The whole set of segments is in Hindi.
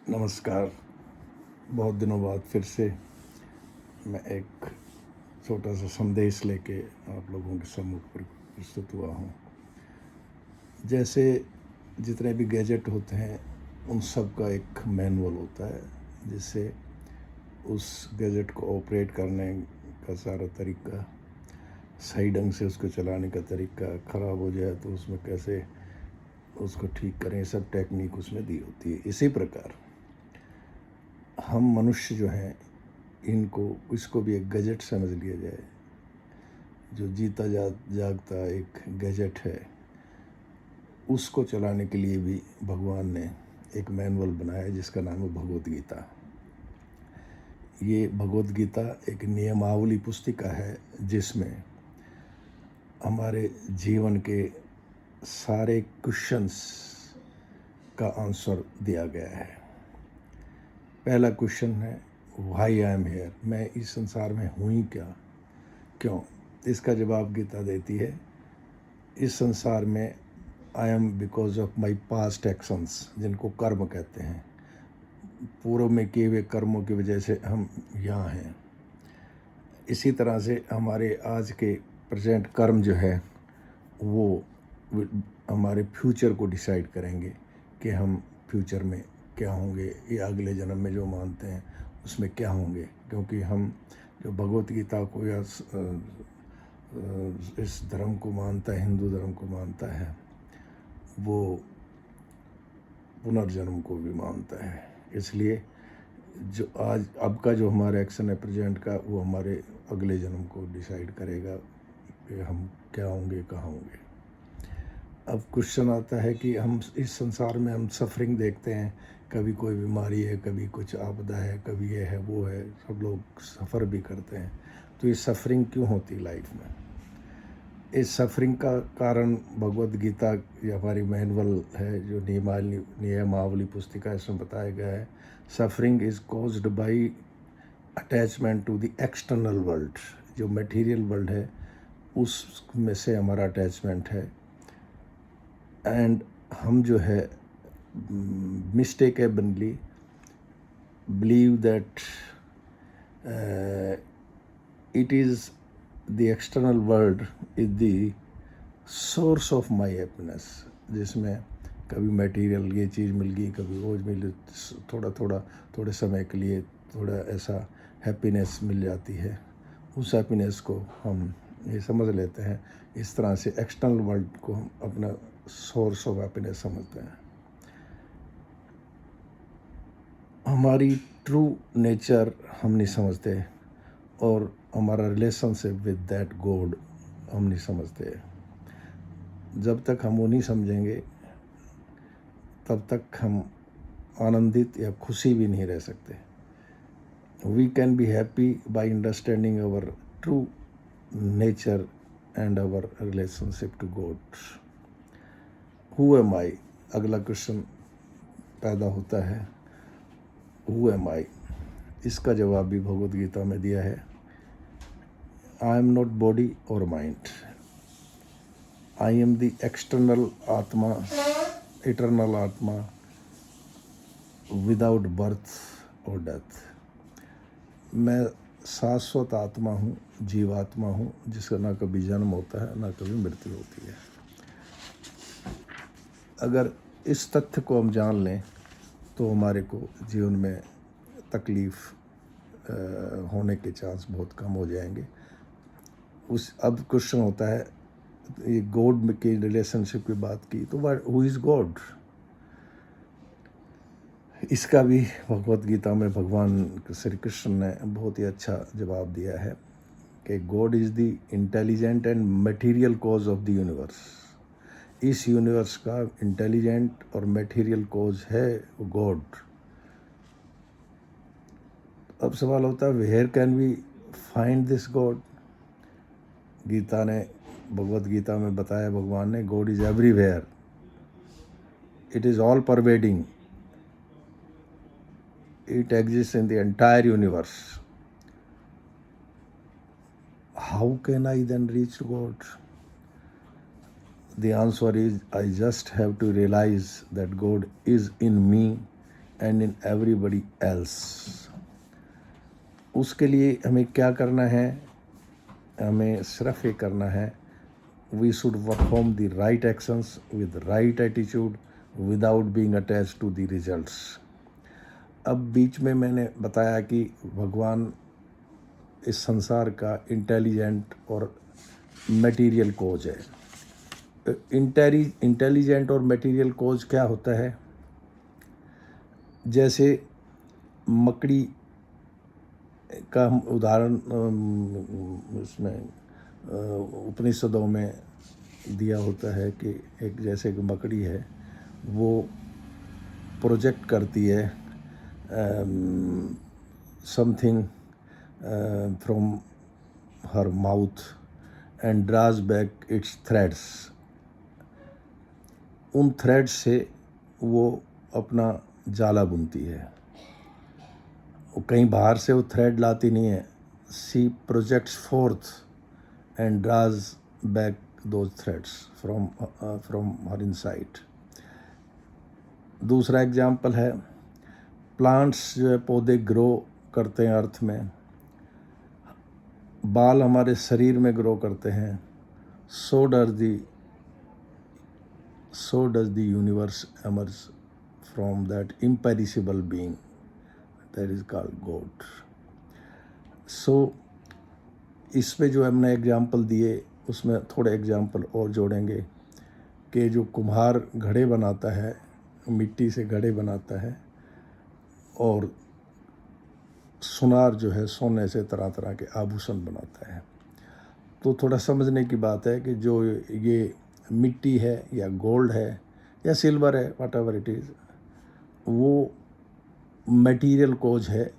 नमस्कार। बहुत दिनों बाद फिर से मैं एक छोटा सा संदेश लेके आप लोगों के सम्मुख प्रस्तुत हुआ हूँ। जैसे जितने भी गैजेट होते हैं उन सब का एक मैनुअल होता है, जिससे उस गैजेट को ऑपरेट करने का सारा तरीका, सही ढंग से उसको चलाने का तरीका, ख़राब हो जाए तो उसमें कैसे उसको ठीक करें, सब टेक्निक उसमें दी होती है। इसी प्रकार हम मनुष्य जो हैं, इसको भी एक गैजेट समझ लिया जाए, जो जीता जागता एक गैजेट है। उसको चलाने के लिए भी भगवान ने एक मैनुअल बनाया जिसका नाम है भगवत गीता। ये भगवत गीता एक नियमावली पुस्तिका है जिसमें हमारे जीवन के सारे क्वेश्चंस का आंसर दिया गया है। पहला क्वेश्चन है व्हाई आई एम हेयर, मैं इस संसार में हूँ ही क्या, क्यों? इसका जवाब गीता देती है, इस संसार में I am because of my past actions, जिनको कर्म कहते हैं। पूर्व में किए हुए कर्मों की वजह से हम यहाँ हैं। इसी तरह से हमारे आज के प्रेजेंट कर्म जो है वो हमारे फ्यूचर को डिसाइड करेंगे कि हम फ्यूचर में क्या होंगे, या अगले जन्म में जो मानते हैं उसमें क्या होंगे। क्योंकि हम जो भगवत गीता को या इस धर्म को मानता है, हिंदू धर्म को मानता है, वो पुनर्जन्म को भी मानता है। इसलिए जो आज अब का जो हमारा एक्शन है प्रेजेंट का, वो हमारे अगले जन्म को डिसाइड करेगा कि हम क्या होंगे, कहाँ होंगे। अब क्वेश्चन आता है कि हम इस संसार में हम सफरिंग देखते हैं, कभी कोई बीमारी है, कभी कुछ आपदा है, कभी ये है वो है, सब लोग सफ़र भी करते हैं। तो ये सफरिंग क्यों होती लाइफ में? इस सफरिंग का कारण भगवत गीता ये हमारी मैनुअल है, जो नियमावली पुस्तिका, इसमें बताया गया है। Suffering is caused by attachment to the external world. जो मटेरियल वर्ल्ड है उसमें से हमारा अटैचमेंट है। एंड हम जो है mistakably believe that it is the external world is the source of my happiness, जिसमें कभी मटेरियल ये चीज़ मिल गई, कभी वो मिल, थोड़े समय के लिए थोड़ा ऐसा हैप्पीनेस मिल जाती है। उस हैप्पीनेस को हम ये समझ लेते हैं। इस तरह से एक्सटर्नल वर्ल्ड को हम अपना सोर्स ऑफ हैप्पीनेस समझते हैं। हमारी ट्रू नेचर हम नहीं समझते, और हमारा रिलेशनशिप विद दैट गॉड हम नहीं समझते। जब तक हम वो नहीं समझेंगे तब तक हम आनंदित या खुशी भी नहीं रह सकते। We can be happy by understanding our true nature and our relationship to God. Who am I? अगला क्वेश्चन पैदा होता है, हु एम आई? इसका जवाब भी भगवत गीता में दिया है, आई एम नॉट बॉडी और mind, I am the external आत्मा, इटर्नल आत्मा, विदाउट बर्थ और डेथ। मैं शाश्वत आत्मा हूँ, जीवात्मा हूँ, जिसका ना कभी जन्म होता है ना कभी मृत्यु होती है। अगर इस तथ्य को हम जान लें तो हमारे को जीवन में तकलीफ़ होने के चांस बहुत कम हो जाएंगे। अब क्वेश्चन होता है, ये गॉड के रिलेशनशिप की बात की, तो हु इज़ गॉड? इसका भी भगवत गीता में भगवान श्री कृष्ण ने बहुत ही अच्छा जवाब दिया है कि God is the intelligent and material cause of the universe. इस यूनिवर्स का इंटेलिजेंट और मटेरियल कॉज है गॉड। अब सवाल होता है, where can we find this God? Gita ने, भगवत गीता में बताया भगवान ने, God is everywhere, it is all pervading, it exists in the entire universe. How can I then reach God? The answer is, I just have to realize that God is in me and in everybody else. उसके लिए हमें क्या करना है? हमें सिर्फ ये करना है, we should perform the right actions with right attitude without being attached to the results. अब बीच में मैंने बताया कि भगवान इस संसार का इंटेलिजेंट और मटेरियल कोज है. इंटेलिजेंट और मटेरियल कोज क्या होता है? जैसे मकड़ी का हम उदाहरण उसमें उपनिषदों में दिया होता है कि एक जैसे कि मकड़ी है, वो प्रोजेक्ट करती है something from her mouth and draws back it's threads. उन थ्रेड्स से वो अपना जाला बुनती है. वो कहीं बाहर से वो थ्रेड लाती नहीं है. She projects forth and draws back those threads from her inside. दूसरा एग्जाम्पल है, प्लांट्स जो है पौधे ग्रो करते हैं अर्थ में, बाल हमारे शरीर में ग्रो करते हैं. So does the universe emerge from that imperishable being that is called God. सो इसमें जो हमने एग्जाम्पल दिए उसमें थोड़े एग्जाम्पल और जोड़ेंगे कि जो कुम्हार घड़े बनाता है, मिट्टी से घड़े बनाता है, और सुनार जो है सोने से तरह तरह के आभूषण बनाता है. तो थोड़ा समझने की बात है कि जो ये मिट्टी है या गोल्ड है या सिल्वर है, वट एवर इट इज़, वो मटेरियल कोज है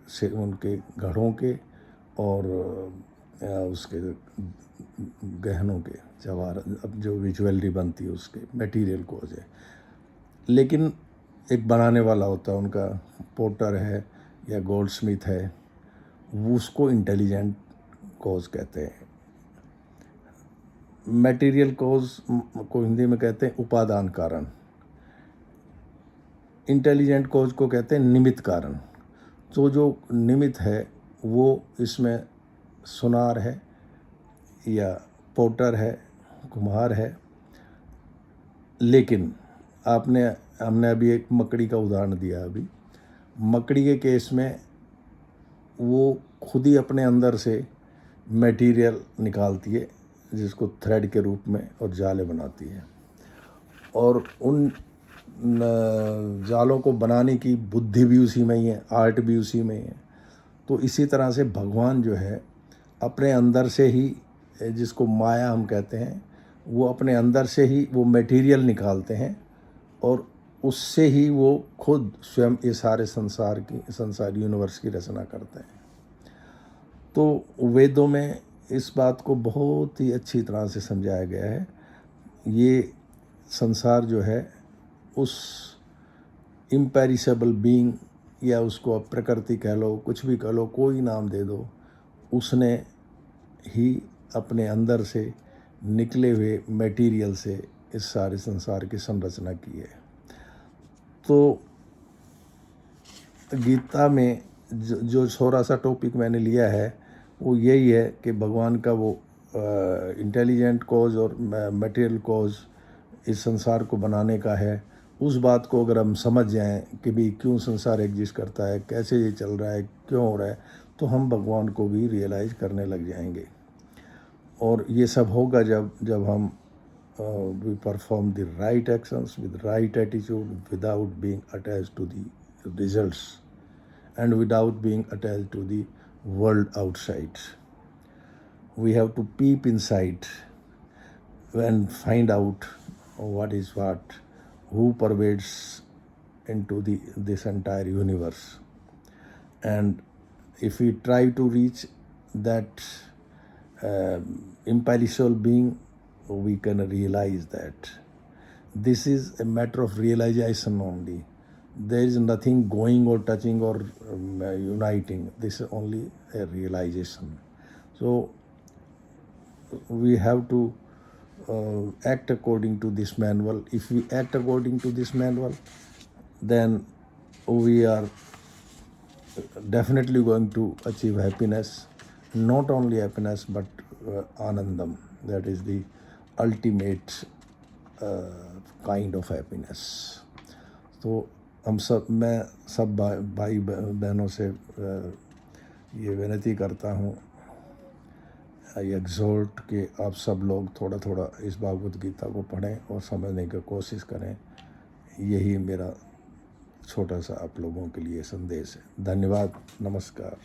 से उनके घड़ों के और उसके गहनों के, जवाहर, अब जो भी ज्वेलरी बनती है उसके मटेरियल कोज है. लेकिन एक बनाने वाला होता है, उनका पोटर है या गोल्ड स्मिथ है, वो उसको इंटेलिजेंट कोज कहते हैं. मटेरियल कोज को हिंदी में कहते हैं उपादान कारण. इंटेलिजेंट कोज को कहते हैं निमित्त कारण. तो जो निमित्त है वो इसमें सुनार है या पोटर है, कुम्हार है. लेकिन हमने अभी एक मकड़ी का उदाहरण दिया. अभी मकड़ी के केस में वो खुद ही अपने अंदर से मटेरियल निकालती है जिसको थ्रेड के रूप में और जाले बनाती है, और उन जालों को बनाने की बुद्धि भी उसी में ही है, आर्ट भी उसी में ही है. तो इसी तरह से भगवान जो है अपने अंदर से ही, जिसको माया हम कहते हैं, वो अपने अंदर से ही वो मटेरियल निकालते हैं और उससे ही वो खुद स्वयं ये सारे संसार यूनिवर्स की रचना करते हैं. तो वेदों में इस बात को बहुत ही अच्छी तरह से समझाया गया है. ये संसार जो है उस इम्पेरिशेबल बीइंग, या उसको आप प्रकृति कह लो, कुछ भी कह लो, कोई नाम दे दो, उसने ही अपने अंदर से निकले हुए मटेरियल से इस सारे संसार की संरचना की है. तो गीता में जो थोड़ा सा टॉपिक मैंने लिया है वो यही है कि भगवान का वो इंटेलिजेंट कॉज और मटेरियल कॉज इस संसार को बनाने का है. उस बात को अगर हम समझ जाएं कि भी क्यों संसार एग्जिस्ट करता है, कैसे ये चल रहा है, क्यों हो रहा है, तो हम भगवान को भी रियलाइज़ करने लग जाएंगे. और ये सब होगा जब हम we perform the right actions with right attitude without being attached to the results and without being attached to the world outside. We have to peep inside and find out what is what, who pervades into this entire universe. And if we try to reach that imperishable being, we can realize that this is a matter of realization only. There is nothing going or touching or uniting. This is only a realization. So we have to act according to this manual. If we act according to this manual, then we are definitely going to achieve happiness, not only happiness but anandam, that is the ultimate kind of happiness. तो हम सब, मैं सब भाई बहनों से ये विनती करता हूँ, आई एग्जॉर्ट कि आप सब लोग थोड़ा थोड़ा इस भागवत गीता को पढ़ें और समझने की कोशिश करें। यही मेरा छोटा सा आप लोगों के लिए संदेश है। धन्यवाद, नमस्कार।